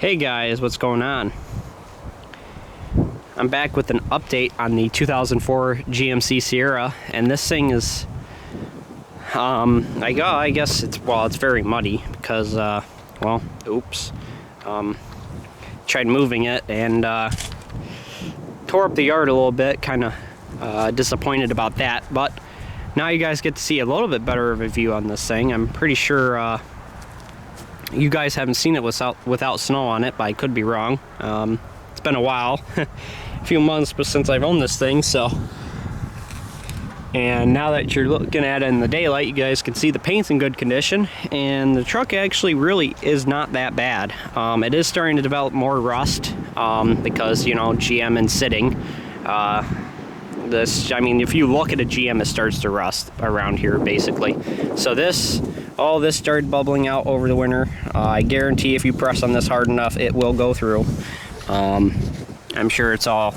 Hey guys, what's going on? I'm back with an update on the 2004 GMC Sierra, and this thing is, I guess it's very muddy because, tried moving it and tore up the yard a little bit. Kind of disappointed about that, but now you guys get to see a little bit better of a view on this thing. I'm pretty sure you guys haven't seen it without snow on it, but I could be wrong. It's been a while, a few months since I've owned this thing, so. And now that you're looking at it in the daylight, you guys can see the paint's in good condition, and the truck actually really is not that bad. It is starting to develop more rust because, you know, GM and sitting. If you look at a GM, it starts to rust around here, basically. So all this started bubbling out over the winter. I guarantee if you press on this hard enough, it will go through. I'm sure it's all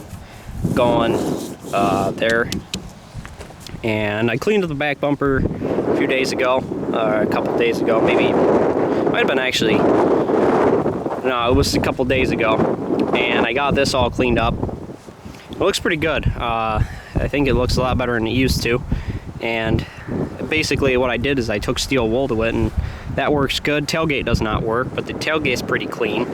going there. And I cleaned up the back bumper a few days ago, a couple days ago, maybe, might have been actually, no, it was a couple days ago. And I got this all cleaned up. It looks pretty good. I think it looks a lot better than it used to. And basically what I did is I took steel wool to it, and that works good. Tailgate does not work, but the tailgate's pretty clean.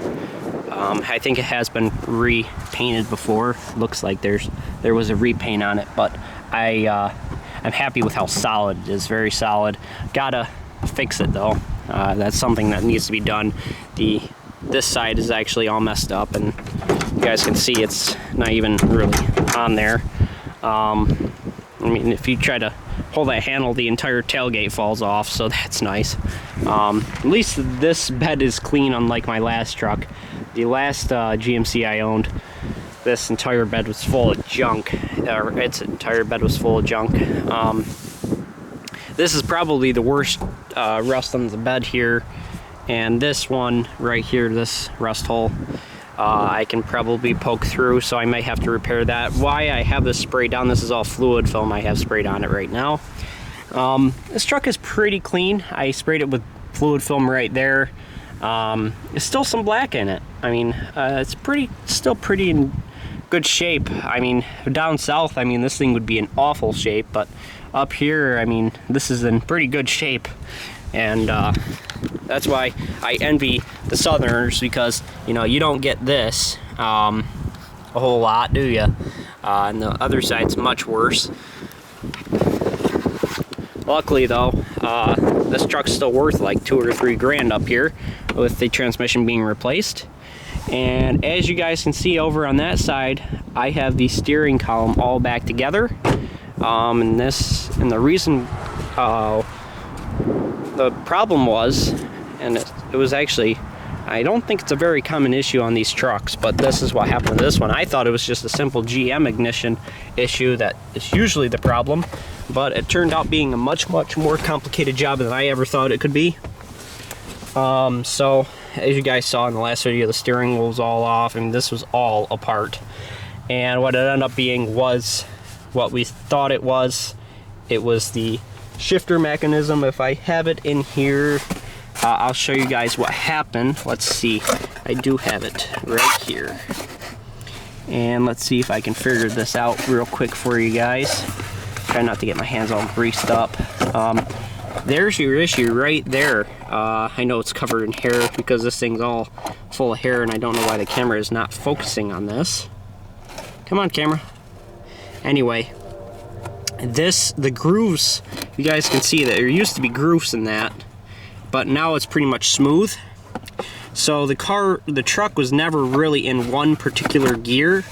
I think it has been repainted before. Looks like there was a repaint on it, but I'm happy with how solid it is. Very solid. Gotta fix it though. That's something that needs to be done. This side is actually all messed up, and you guys can see it's not even really on there. I mean, if you try to pull that handle, the entire tailgate falls off, so that's nice. At least this bed is clean, unlike my last truck. The last GMC I owned, this entire bed was full of junk. Its entire bed was full of junk. This is probably the worst rust on the bed here. And this one right here, this rust hole, I can probably poke through, so I might have to repair that. Why I have this sprayed down, this is all fluid film I have sprayed on it right now. This truck is pretty clean. I sprayed it with fluid film right there. There's still some black in it. I mean, it's still pretty in good shape. I mean, down south, I mean, this thing would be in awful shape, but up here, I mean, this is in pretty good shape. And that's why I envy the Southerners, because, you know, you don't get this a whole lot, do you? And the other side's much worse. Luckily, though, this truck's still worth like $2 or $3 grand up here, with the transmission being replaced. And as you guys can see over on that side, I have the steering column all back together. And the reason, the problem was, and it was actually, I don't think it's a very common issue on these trucks, but this is what happened to this one. I thought it was just a simple GM ignition issue that is usually the problem, but it turned out being a much more complicated job than I ever thought it could be. So as you guys saw in the last video, the steering wheel was all off, and this was all apart. And what it ended up being was what we thought it was. It was the shifter mechanism. If I have it in here, I'll show you guys what happened. Let's see, I do have it right here, and let's see if I can figure this out real quick for you guys. Try not to get my hands all greased up. There's your issue right there. I know it's covered in hair because this thing's all full of hair, and I don't know why the camera is not focusing on this. Come on, camera. Anyway, the grooves, you guys can see that there used to be grooves in that, but now it's pretty much smooth. So the truck was never really in one particular gear,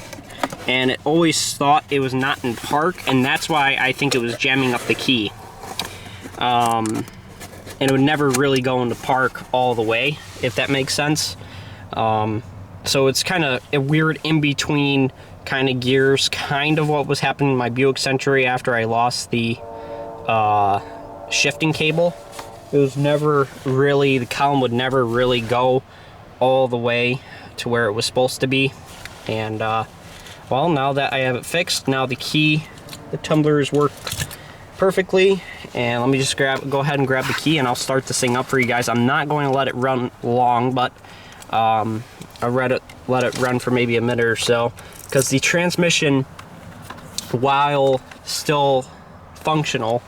and it always thought it was not in park, and that's why I think it was jamming up the key. And it would never really go into park all the way, if that makes sense. So it's kind of a weird in-between kind of gears, kind of what was happening in my Buick Century after I lost the shifting cable. It was never really, the column would never really go all the way to where it was supposed to be. And well, now that I have it fixed, now the tumblers work perfectly. And let me just go ahead and grab the key, and I'll start this thing up for you guys. I'm not going to let it run long, but I let it run for maybe a minute or so, because the transmission, while still functional,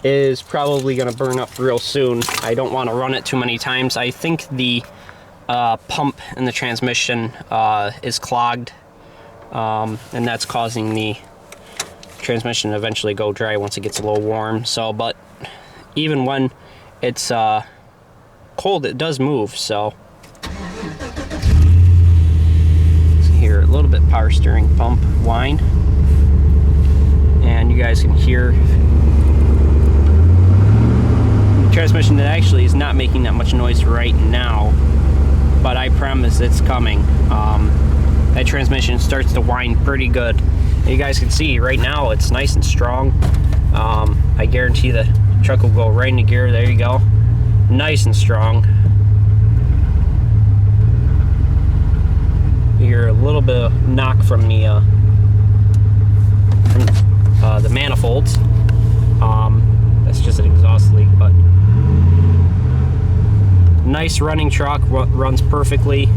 is probably going to burn up real soon. I don't want to run it too many times. I think the pump in the transmission is clogged, and that's causing the transmission to eventually go dry once it gets a little warm. So, but even when it's cold, it does move. So hear a little bit power steering pump whine, and you guys can hear the transmission that actually is not making that much noise right now, but I promise it's coming. That transmission starts to whine pretty good. And you guys can see right now it's nice and strong. I guarantee the truck will go right into gear. There you go, nice and strong. You hear a little bit of knock from the manifolds. That's just an exhaust leak, but nice running truck, runs perfectly.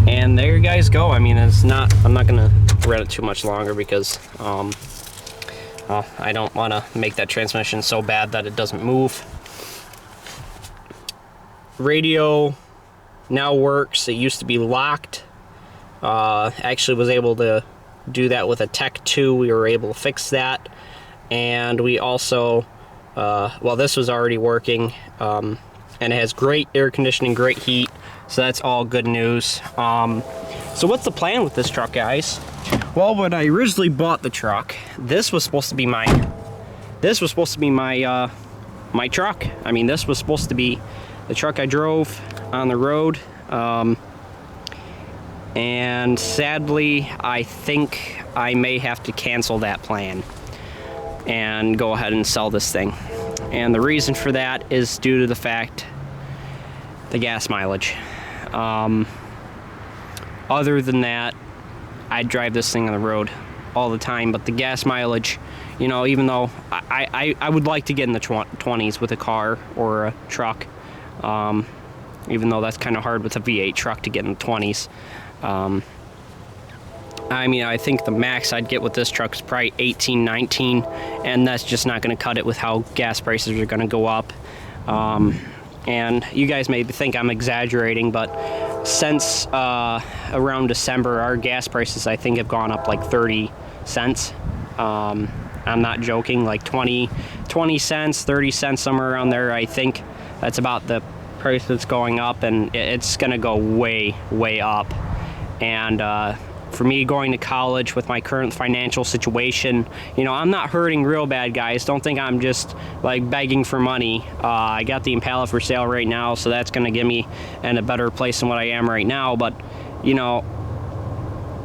And there you guys go. I mean, I'm not gonna run it too much longer because I don't want to make that transmission so bad that it doesn't move. Radio now works. It used to be locked. Actually was able to do that with a Tech 2. We were able to fix that, and we also well, this was already working, and it has great air conditioning, great heat, so that's all good news. So what's the plan with this truck, guys? Well, when I originally bought the truck, this was supposed to be my my truck. I mean, this was supposed to be the truck I drove on the road, and sadly I think I may have to cancel that plan and go ahead and sell this thing. And the reason for that is due to the fact the gas mileage. Other than that, I drive this thing on the road all the time, but the gas mileage, you know, even though I would like to get in the 20s with a car or a truck, even though that's kind of hard with a V8 truck to get in the 20s. I mean, I think the max I'd get with this truck is probably 18, 19, and that's just not going to cut it with how gas prices are going to go up. And you guys may think I'm exaggerating, but since around December, our gas prices, I think, have gone up like 30 cents. I'm not joking, like 20 cents, 30 cents, somewhere around there. I think that's about the price that's going up, and it's going to go way, way up. And for me, going to college with my current financial situation, you know, I'm not hurting real bad, guys. Don't think I'm just like begging for money. I got the Impala for sale right now, so that's going to get me in a better place than what I am right now. But, you know,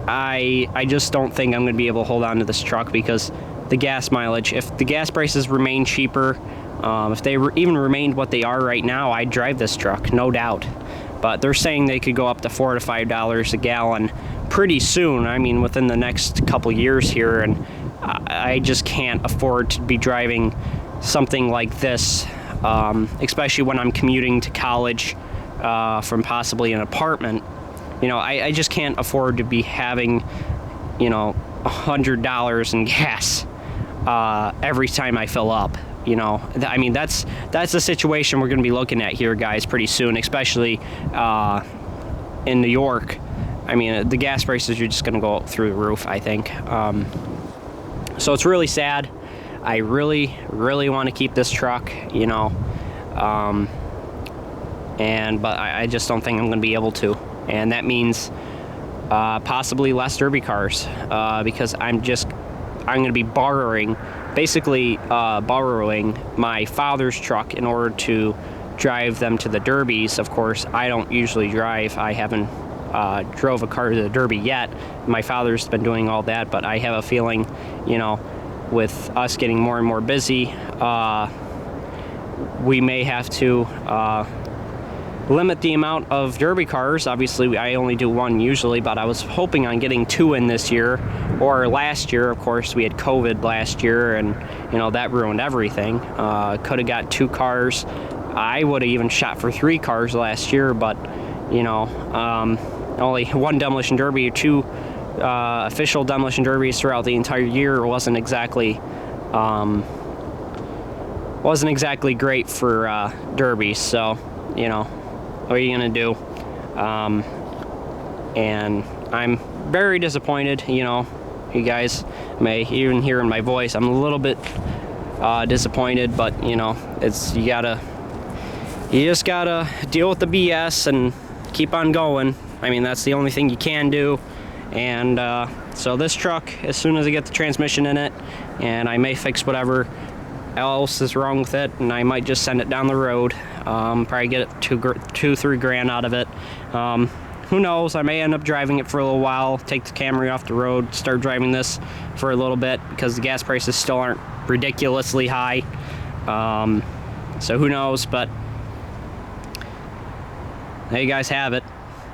I just don't think I'm going to be able to hold on to this truck because the gas mileage, if the gas prices remain cheaper, if they even remained what they are right now, I'd drive this truck, no doubt. But they're saying they could go up to $4 to $5 a gallon pretty soon. I mean, within the next couple years here, and I just can't afford to be driving something like this, especially when I'm commuting to college from possibly an apartment. You know, I just can't afford to be having, you know, $100 in gas every time I fill up. You know, I mean, that's the situation we're going to be looking at here, guys, pretty soon, especially in New York. I mean, the gas prices are just going to go through the roof, I think. So it's really sad. I really, really want to keep this truck, you know, but I just don't think I'm going to be able to. And that means possibly less derby cars, because I'm going to be borrowing my father's truck in order to drive them to the derbies. Of course, I don't usually drive. I haven't drove a car to the derby yet. My father's been doing all that, but I have a feeling, you know, with us getting more and more busy, we may have to limit the amount of derby cars. Obviously, I only do one usually, but I was hoping on getting 2 in this year, or last year. Of course, we had COVID last year, and you know, that ruined everything. Could have got 2 cars I would have even shot for 3 cars last year, but you know, only 1 demolition derby or 2 official demolition derbies throughout the entire year wasn't exactly great for derbies. So you know, what are you gonna do? And I'm very disappointed. You know, you guys may even hear in my voice I'm a little bit disappointed, but you know, you just gotta deal with the BS and keep on going. I mean, that's the only thing you can do. And so this truck, as soon as I get the transmission in it, and I may fix whatever else is wrong with it, and I might just send it down the road, probably get it $2-3 grand out of it. Who knows, I may end up driving it for a little while, take the Camry off the road, start driving this for a little bit, because the gas prices still aren't ridiculously high. So who knows, but there you guys have it.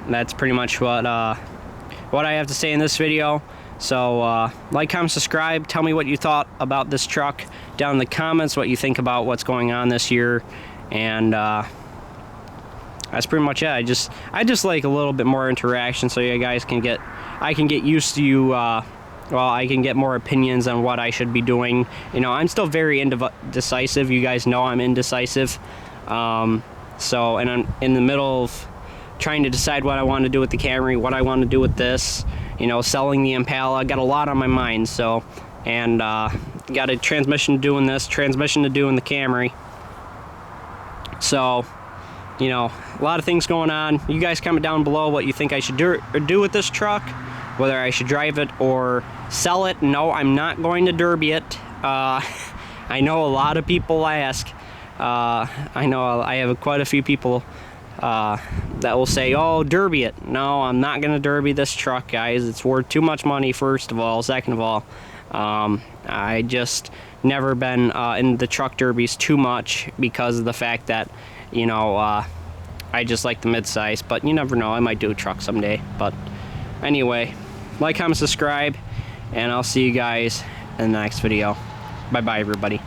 That's pretty much what I have to say in this video. So like, comment, subscribe, tell me what you thought about this truck down in the comments, what you think about what's going on this year, and that's pretty much it. I just like a little bit more interaction, so you guys can I can get used to I can get more opinions on what I should be doing. You know, I'm still very indecisive. You guys know I'm indecisive. So, and I'm in the middle of trying to decide what I want to do with the Camry, what I want to do with this, you know, selling the Impala. Got a lot on my mind, so, and got a transmission doing this, transmission to do in the Camry. So, you know, a lot of things going on. You guys comment down below what you think I should do with this truck, whether I should drive it or sell it. No, I'm not going to derby it. I know a lot of people ask. I know I have quite a few people that will say, oh, derby it. No, I'm not going to derby this truck, guys. It's worth too much money, first of all. Second of all, I just never been in the truck derbies too much because of the fact that, you know, I just like the midsize. But you never know, I might do a truck someday. But anyway, like, comment, subscribe, and I'll see you guys in the next video. Bye-bye, everybody.